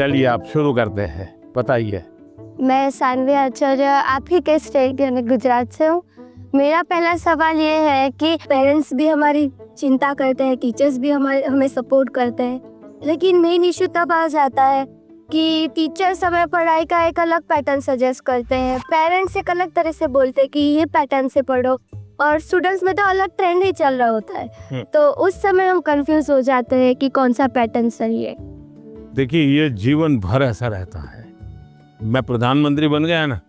चलिए आप शुरू करते हैं, बताइए। मैं सानवी आचार्य आप ही के स्टेट यानी गुजरात से हूँ। मेरा पहला सवाल ये है कि पेरेंट्स भी हमारी चिंता करते हैं, टीचर्स भी हमें सपोर्ट करते हैं, लेकिन मेन इशू तब आ जाता है कि टीचर्स हमें पढ़ाई का एक अलग पैटर्न सजेस्ट करते हैं, पेरेंट्स एक अलग तरह से बोलते हैं कि ये पैटर्न से पढ़ो, और स्टूडेंट्स में तो अलग ट्रेंड ही चल रहा होता है। तो उस समय हम कंफ्यूज हो जाते हैं कि कौन सा पैटर्न सही है। देखिए, ये जीवन भर ऐसा रहता है। मैं प्रधानमंत्री बन गया ना,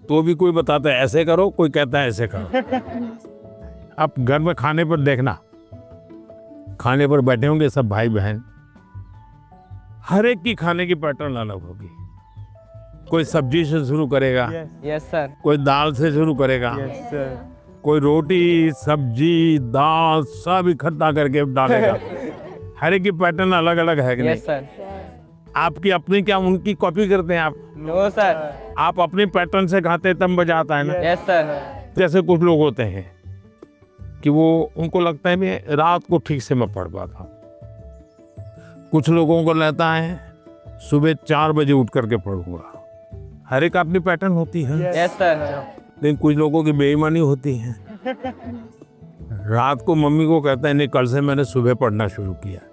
तो भी कोई बताता है ऐसे करो, कोई कहता है ऐसे करो। अब घर में खाने पर देखना, खाने पर बैठे होंगे सब भाई बहन, हर एक की खाने की पैटर्न अलग होगी। कोई सब्जी से शुरू करेगा, यस सर, कोई दाल से शुरू करेगा, यस सर, कोई रोटी सब्जी दाल सब इकट्ठा करके डालेगा। हर एक की पैटर्न अलग अलग है कि नहीं? Yes sir. आपकी अपनी क्या उनकी कॉपी करते हैं आप? No sir. आप अपनी पैटर्न से खाते तब मजा आता है ना। Yes sir. जैसे कुछ लोग होते हैं कि वो उनको लगता है मैं रात को ठीक से मैं पढ़ पाता। कुछ लोगों को लगता है सुबह 4 बजे उठ करके पढ़ूंगा। हर एक अपनी पैटर्न होती है। Yes sir. लेकिन कुछ लोगों की बेईमानी होती है। रात को मम्मी को कहता है नहीं, कल से मैंने सुबह पढ़ना शुरू किया।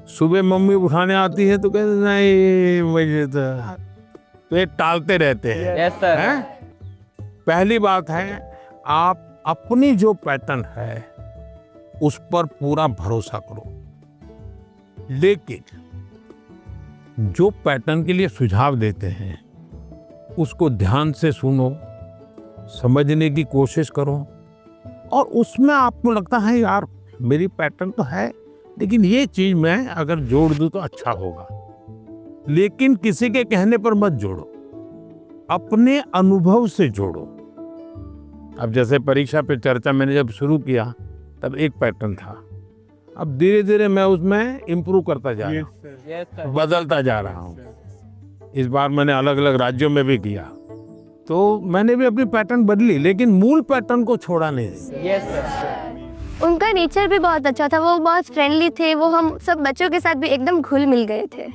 सुबह मम्मी उठाने आती है तो कहते नहीं मुझे तो ये टालते रहते हैं। Yes sir. हैं? पहली बात है, आप अपनी जो पैटर्न है उस पर पूरा भरोसा करो, लेकिन जो पैटर्न के लिए सुझाव देते हैं उसको ध्यान से सुनो, समझने की कोशिश करो, और उसमें आपको लगता है यार मेरी पैटर्न तो है, लेकिन ये चीज मैं अगर जोड़ दूं तो अच्छा होगा। लेकिन किसी के कहने पर मत जोड़ो, अपने अनुभव से जोड़ो। अब जैसे परीक्षा पे चर्चा मैंने जब शुरू किया तब एक पैटर्न था, अब धीरे धीरे मैं उसमें इम्प्रूव करता जा रहा हूँ, यस सर। बदलता जा रहा हूँ। इस बार मैंने अलग अलग राज्यों में भी किया, तो मैंने भी अपनी पैटर्न बदली, लेकिन मूल पैटर्न को छोड़ा नहीं। Yes sir. उनका नेचर भी बहुत अच्छा था, वो बहुत फ्रेंडली थे, वो हम सब बच्चों के साथ भी एकदम घुल मिल गए थे।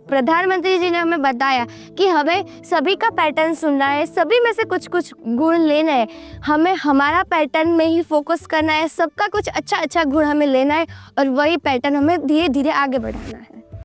प्रधानमंत्री जी ने हमें बताया कि हमें सभी का पैटर्न सुनना है, सभी में से कुछ कुछ गुण लेना है, हमें हमारा पैटर्न में ही फोकस करना है, सबका कुछ अच्छा अच्छा गुण हमें लेना है, और वही पैटर्न हमें धीरे धीरे आगे बढ़ाना है।